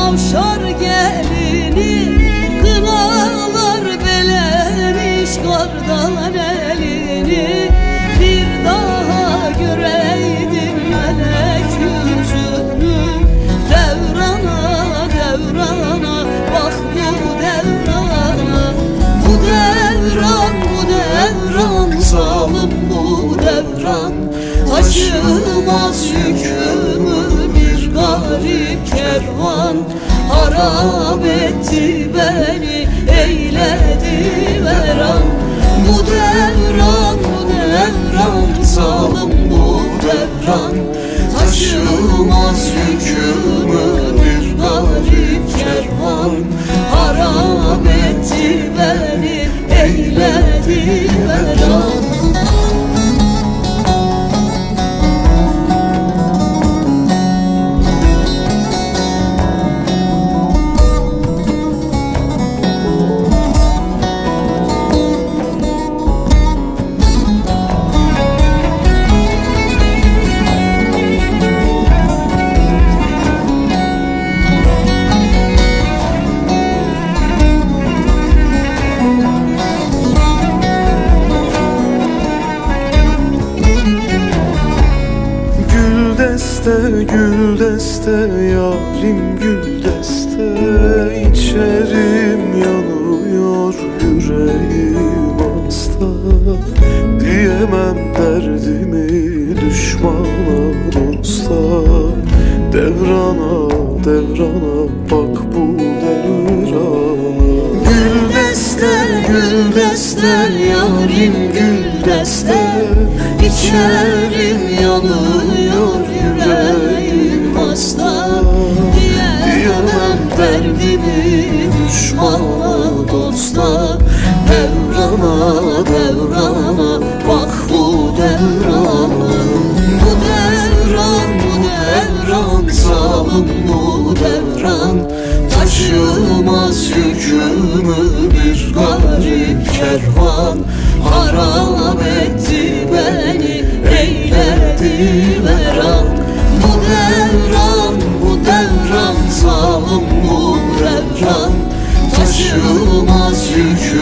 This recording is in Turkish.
kavşar gelini, kınalar belemiş kardan elini. Bir daha göreydim melek yüzünü, devrana devrana bak bu devrana. Bu devran, bu devran zalim, bu devran taşımaz yükümü bir garip kervan. Harap etti beni, eyledi veran. Bu devran, bu devran zalim, bu devran taşımaz yükümü bir garip kervan. Harap etti beni, eyledi veran. Gül deste yarim, gül deste içerim yanıyor yüreğim hasta. Diyemem derdimi düşmana dosta. Devrana devrana bak bu devrana. Gül deste yarim, gül deste içerim yanıyor yüreğim hasta. Diyemem derdimi düşmana dosta. Devrana devrana bak bu devrana. Bu devran, bu devran zalim, bu devran taşımaz yükümü bir garip kervan. Harap etti beni, eyledi veran. Bu devran, bu devran zalim, bu devran taşımaz yükümü